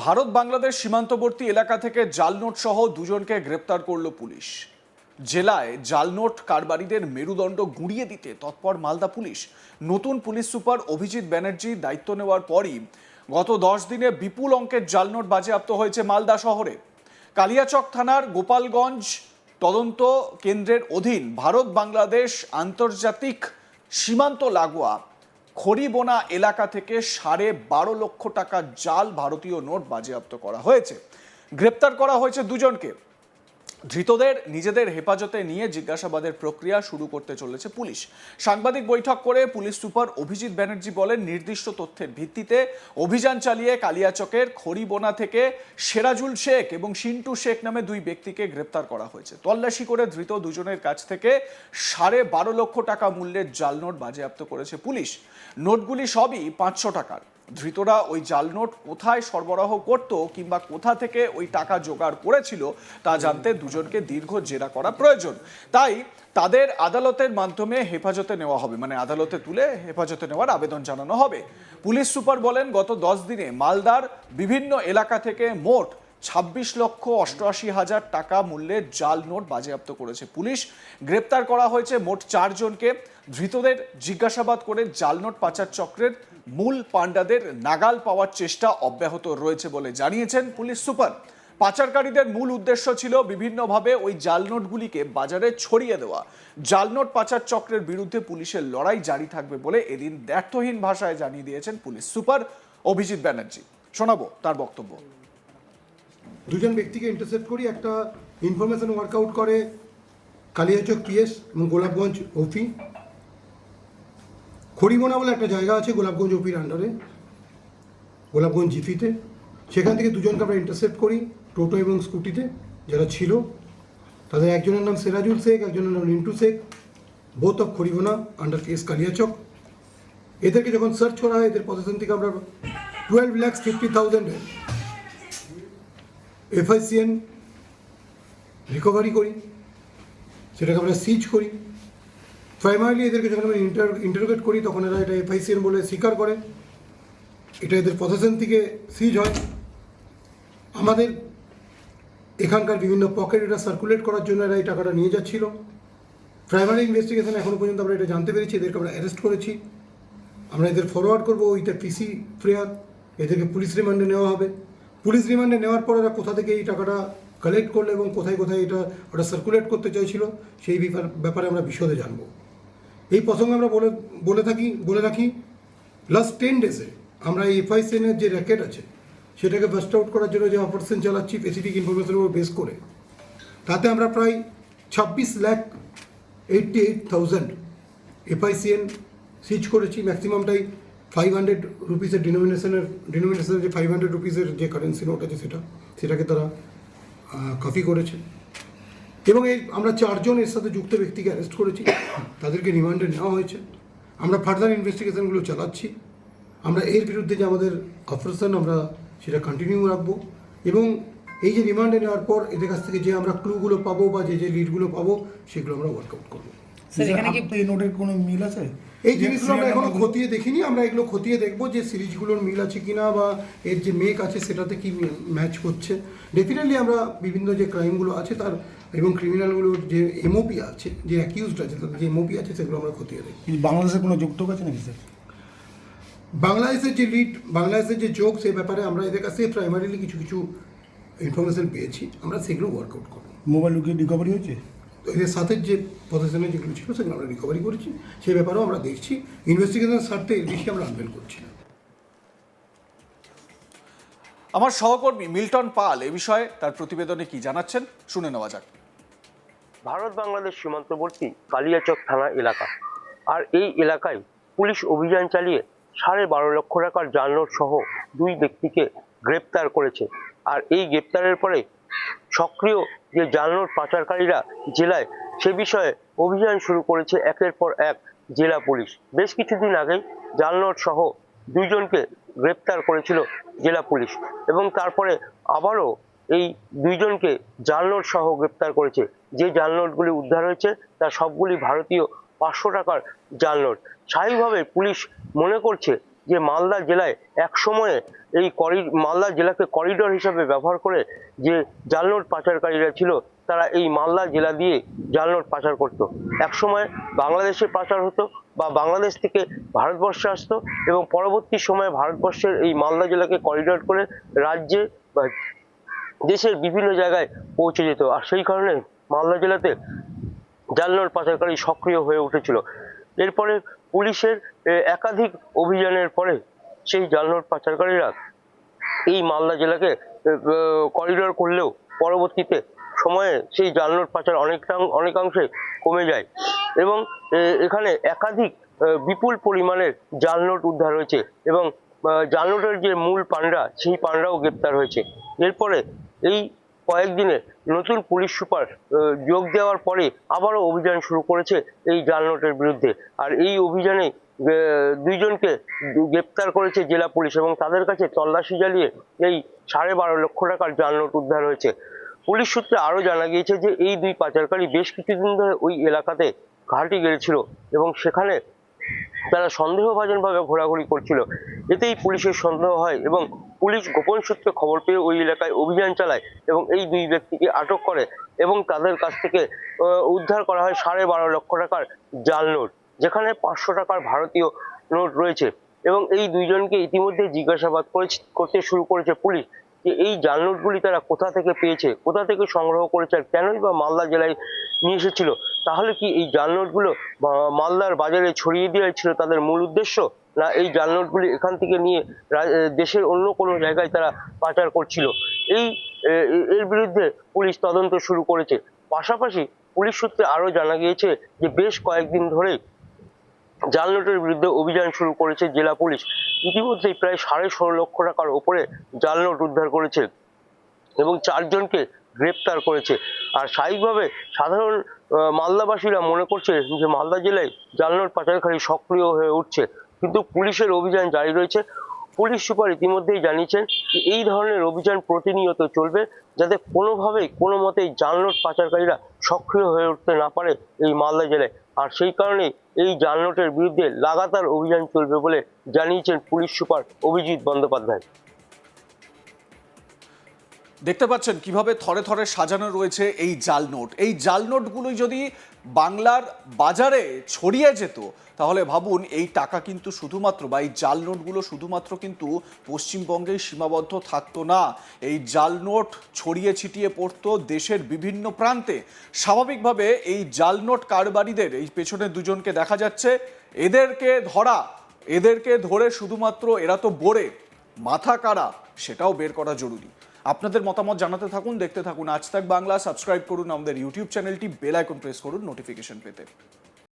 ভারত বাংলাদেশ সীমান্তবর্তী এলাকা থেকে জাল নোট সহ দুজনকে গ্রেপ্তার করল পুলিশ। জেলায় জাল নোট কারবারিদের মেরুদণ্ড গুঁড়িয়ে দিতে তৎপর মালদা পুলিশ। নতুন পুলিশ সুপার অভিজিৎ ব্যানার্জি দায়িত্ব নেওয়ার পরই গত 10 দিনে বিপুল অঙ্কের জাল নোট বাজেয়াপ্ত হয়েছে মালদা শহরে। কালিয়াচক থানার গোপালগঞ্জ তদন্ত কেন্দ্রের অধীন ভারত বাংলাদেশ আন্তর্জাতিক সীমান্ত লাগোয়া খড়িবোনা এলাকা থেকে 12.5 লক্ষ টাকা জাল ভারতীয় নোট বাজেয়াপ্ত করা হয়েছে। গ্রেপ্তার করা হয়েছে দুজনকে। ধৃতদের নিজেদের হেফাজতে নিয়ে জিজ্ঞাসাবাদের প্রক্রিয়া শুরু করতে চলেছে পুলিশ। সাংবাদিক বৈঠক করে পুলিশ সুপার অভিজিৎ ব্যানার্জি বলেন, নির্দিষ্ট তথ্যের ভিত্তিতে অভিযান চালিয়ে কালিয়াচকের খড়িবোনা থেকে সেরাজুল শেখ এবং সিন্টু শেখ নামে দুই ব্যক্তিকে গ্রেপ্তার করা হয়েছে। তল্লাশি করে ধৃত দুজনের কাছ থেকে 12.5 লক্ষ টাকা মূল্যের জাল নোট বাজেয়াপ্ত করেছে পুলিশ। নোটগুলি সবই 500 টাকার। ধৃতরা ওই জাল নোট কোথায় সরবরাহ করত কিংবা কোথা থেকে ওই টাকা জোগাড় করেছিল তা জানতে দুজনকে দীর্ঘ জেরা করা প্রয়োজন। তাই তাদের আদালতের মাধ্যমে হেফাজতে নেওয়া হবে, মানে আদালতে তুলে হেফাজতে নেওয়ার আবেদন জানানো হবে। পুলিশ সুপার বলেন, গত 10 দিনে মালদার বিভিন্ন এলাকা থেকে মোট 26,88,000 টাকা মূল্যের জাল নোট বাজেয়াপ্ত করেছে পুলিশ। গ্রেপ্তার করা হয়েছে মোট 4 জনকে। ধৃতদের জিজ্ঞাসাবাদ করে জাল নোট পাচার চক্রের মূল পাণ্ডাদের নাগাল পাওয়ার চেষ্টা অব্যাহত রয়েছে বলে জানিয়েছেন পুলিশ সুপার। পাচারকারীদের মূল উদ্দেশ্য ছিল বিভিন্নভাবে ওই জাল নোটগুলিকে বাজারে ছড়িয়ে দেওয়া। জাল নোট পাচার চক্রের বিরুদ্ধে পুলিশের লড়াই জারি থাকবে বলে এদিন দ্ব্যর্থহীন ভাষায় জানিয়ে দিয়েছেন পুলিশ সুপার অভিজিৎ ব্যানার্জি। শোনাবো তার বক্তব্য। দুজন ব্যক্তিকে ইন্টারসেপ্ট করি, একটা ইনফরমেশন ওয়ার্কআউট করে কালিয়াচক পিএস এবং গোলাপগঞ্জ ওপি। খড়িবোনা বলে একটা জায়গা আছে গোলাপগঞ্জ ওপির আন্ডারে, গোলাপগঞ্জ জিপিতে। সেখান থেকে দুজনকে আমরা ইন্টারসেপ্ট করি টোটো এবং স্কুটিতে যারা ছিল। তাদের একজনের নাম সেরাজুল শেখ, একজনের নাম Rintu Sheikh, both of Kharibona under case Kaliachak. এদেরকে যখন সার্চ করা হয় এদের পজিশন থেকে আমরা 12,50,000 FICN রিকভারি করি, সেটাকে আমরা সিজ করি। প্রাইমারিলি এদেরকে যখন আমরা ইন্টারোগেট করি তখন এরা এটা FICN বলে স্বীকার করে। এটা এদের পজিশন থেকে সিজ হয়। আমাদের এখানকার বিভিন্ন পকেট এটা সার্কুলেট করার জন্য এরা এই টাকাটা নিয়ে যাচ্ছিল। প্রাইমারি ইনভেস্টিগেশন এখনও পর্যন্ত আমরা এটা জানতে পেরেছি, এদেরকে আমরা অ্যারেস্ট করেছি। আমরা এদের ফরওয়ার্ড করবো উইথ PC প্রেয়ার। এদেরকে পুলিশ রিমান্ডে নেওয়া হবে। পুলিশ রিমান্ডে নেওয়ার পর এরা কোথা থেকে এই টাকাটা কালেক্ট করলো এবং কোথায় কোথায় ওটা সার্কুলেট করতে চাইছিল সেই ব্যাপারে আমরা বিশদে জানবো। এই প্রসঙ্গে আমরা বলে রাখি লাস্ট 10 ডেজে আমরা এই FICN-এর যে র্যাকেট আছে সেটাকে বাস্ট আউট করার জন্য যে অপারেশন চালাচ্ছি স্পেসিফিক ইনফরমেশনের উপর বেস করে, তাতে আমরা প্রায় 26,88,000 FICN সিজ করেছি। ম্যাক্সিমামটাই 500 রুপিসের ডিনোমিনেশনের যে 500 রুপিসের যে কারেন্সি নোট আছে সেটাকে তারা কপি করেছে। এবং আমরা 4 জন এর সাথে যুক্ত ব্যক্তিকে অ্যারেস্ট করেছি, তাদেরকে রিমান্ডে নেওয়া হয়েছে। আমরা ফার্দার ইনভেস্টিগেশনগুলো চালাচ্ছি। আমরা এর বিরুদ্ধে যে আমাদের অপারেশন আমরা সেটা কন্টিনিউ রাখবো এবং এই যে রিমান্ডে নেওয়ার পর এদের কাছ থেকে যে আমরা ক্লুগুলো পাবো বা যে লিডগুলো পাবো সেগুলো আমরা ওয়ার্কআউট করবো। এখানে কি এই নোটের কোনো মিল আছে? এই জিনিসগুলো আমরা এখনো খতিয়ে দেখিনি, আমরা এগুলো খতিয়ে দেখবো যে সিরিজগুলোর মিল আছে কিনা বা এর যে মেক আছে সেটাতে কি ম্যাচ করছে। ডেফিনেটলি আমরা বিভিন্ন যে ক্রাইমগুলো আছে তার এবং ক্রিমিনালগুলোর যে MOP আছে, যে অ্যাকিউজড আছে তাদের যে MOP আছে সেগুলো আমরা খতিয়ে দেখি। বাংলাদেশের কোনো যোগটোক আছে নাকি স্যার? বাংলাদেশের যে যোগ সেই ব্যাপারে আমরা এদের কাছে প্রাইমারিলি কিছু ইনফরমেশন পেয়েছি, আমরা সেগুলো ওয়ার্কআউট করবো। মোবাইল রিকভারি হয়েছে, এদের সাথে যে পজিশনে যেগুলো ছিল সেগুলো আমরা রিকভারি করেছি, সেই ব্যাপারেও আমরা দেখছি। ইনভেস্টিগেশনের স্বার্থে এর বেশি আমরা আনভেল করছি না। আমার সহকর্মী মিল্টন পাল এ বিষয়ে তার প্রতিবেদনে কি জানাচ্ছেন শুনে নেওয়া যাক। ভারত বাংলাদেশ সীমান্তবর্তী কালিয়াচক থানা এলাকা, আর এই এলাকায় পুলিশ অভিযান চালিয়ে 12.5 লক্ষ টাকার জাল নোট সহ দুই ব্যক্তিকে গ্রেপ্তার করেছে। আর এই গ্রেপ্তারের পরে সক্রিয় যে জাল নোট পাচারকারীরা জেলায় সে বিষয়ে অভিযান শুরু করেছে একের পর এক জেলা পুলিশ। বেশ কিছুদিন আগেই জাল নোট সহ দুইজনকে গ্রেপ্তার করেছিল জেলা পুলিশ এবং তারপরে আবারও এই দুইজনকে জাল নোট সহ গ্রেপ্তার করেছে। যে জাল নোটগুলি উদ্ধার হয়েছে তা সবগুলি ভারতীয় 500 টাকার জাল নোট। স্বাভাবিকভাবে পুলিশ মনে করছে যে মালদা জেলায় এক সময়ে এই মালদা জেলাকে করিডোর হিসাবে ব্যবহার করে যে জাল নোট পাচারকারীরা ছিল, তারা এই মালদা জেলা দিয়ে জাল নোট পাচার করত। এক সময় বাংলাদেশে পাচার হতো বা বাংলাদেশ থেকে ভারতবর্ষে আসতো, এবং পরবর্তী সময়ে ভারতবর্ষের এই মালদা জেলাকে করিডোর করে রাজ্যে বা দেশের বিভিন্ন জায়গায় পৌঁছে যেত। আর সেই কারণে মালদা জেলাতে জাল নোট পাচারকারী সক্রিয় হয়ে উঠেছিল। এরপরে পুলিশের একাধিক অভিযানের পরে সেই জাল নোট পাচারকারীরা এই মালদা জেলাকে করিডোর করলেও পরবর্তীতে সময়ে সেই জাল নোট পাচার অনেকাংশে কমে যায়, এবং এখানে একাধিক বিপুল পরিমাণের জাল নোট উদ্ধার হয়েছে, এবং জাল নোটের যে মূল পান্ডা সেই পান্ডাও গ্রেপ্তার হয়েছে। এরপরে এই কয়েকদিনে নতুন পুলিশ সুপার যোগ দেওয়ার পরে আবারও অভিযান শুরু করেছে এই জাল নোটের বিরুদ্ধে। আর এই অভিযানে দুইজনকে গ্রেপ্তার করেছে জেলা পুলিশ, এবং তাদের কাছে তল্লাশি চালিয়ে এই 12.5 লক্ষ টাকার জাল নোট উদ্ধার হয়েছে। পুলিশ সূত্রে আরো জানা গিয়েছে যে এই দুই পাচারকারী বেশ কিছুদিন ধরে ওই এলাকাতে ঘাঁটি গেড়েছিল, এবং সেখানে তারা সন্দেহভাজনভাবে ঘোরাঘুরি করছিল। এতেই পুলিশের সন্দেহ হয়, এবং পুলিশ গোপন সূত্রে খবর পেয়ে ওই এলাকায় অভিযান চালায় এবং এই দুই ব্যক্তিকে আটক করে, এবং তাদের কাছ থেকে উদ্ধার করা হয় 12.5 লক্ষ টাকার জাল নোট, যেখানে 500 টাকার ভারতীয় নোট রয়েছে। এবং এই দুইজনকে ইতিমধ্যে জিজ্ঞাসাবাদ করতে শুরু করেছে পুলিশ, যে এই জাল নোটগুলি তারা কোথা থেকে পেয়েছে, কোথা থেকে সংগ্রহ করেছে, আর কেনই বা মালদা জেলায় নিয়ে এসেছিল। তাহলে কি এই জাল নোটগুলো মালদার বাজারে ছড়িয়ে দেওয়া ছিল তাদের মূল উদ্দেশ্য, না এই জাল নোটগুলি এখান থেকে নিয়ে দেশের অন্য কোনো জায়গায় তারা পাচার করছিল? এর বিরুদ্ধে পুলিশ তদন্ত শুরু করেছে। পাশাপাশি পুলিশ সূত্রে আরো জানা গিয়েছে যে বেশ কয়েকদিন ধরেই জাল নোটের বিরুদ্ধে অভিযান শুরু করেছে জেলা পুলিশ। ইতিমধ্যেই প্রায় 16.5 লক্ষ টাকার ওপরে জাল নোট উদ্ধার করেছে এবং 4 জনকে গ্রেপ্তার করেছে। আর স্বাভাবিকভাবে সাধারণ মালদাবাসীরা মনে করছে যে মালদা জেলায় জাল নোট পাচারকারী সক্রিয় হয়ে উঠছে, কিন্তু পুলিশের অভিযান জারি রয়েছে। পুলিশ সুপার ইতিমধ্যেই জানিয়েছেন যে এই ধরনের অভিযান প্রতিনিয়ত চলবে, যাতে কোনোভাবেই কোনো মতেই জাল নোট পাচারকারীরা সক্রিয় হয়ে উঠতে না পারে এই মালদা জেলায়। আর সেই কারণেই এই জাল নোটের বিরুদ্ধে লাগাতার অভিযান চলবে বলে জানিয়েছেন পুলিশ সুপার অভিজিৎ বন্দ্যোপাধ্যায়। দেখতে পাচ্ছেন কিভাবে থরে থরে সাজানো রয়েছে এই জাল নোট। এই জাল নোটগুলোই যদি বাংলার বাজারে ছড়িয়ে যেত, তাহলে ভাবুন এই টাকা কিন্তু শুধুমাত্র বা এই জাল নোটগুলো শুধুমাত্র কিন্তু পশ্চিমবঙ্গেই সীমাবদ্ধ থাকতো না। এই জাল নোট ছড়িয়ে ছিটিয়ে পড়তো দেশের বিভিন্ন প্রান্তে। স্বাভাবিকভাবে এই জাল নোট কারবারিদের এই পেছনে দুজনকে দেখা যাচ্ছে, এদেরকে ধরে শুধুমাত্র এরা তো বোরে মাথা কারা সেটাও বের করা জরুরি। আপনাদের মতামত জানাতে থাকুন, দেখতে থাকুন আজ তাক বাংলা। সাবস্ক্রাইব করুন আমাদের ইউটিউব চ্যানেলটি, বেল আইকন প্রেস করুন নোটিফিকেশন পেতে।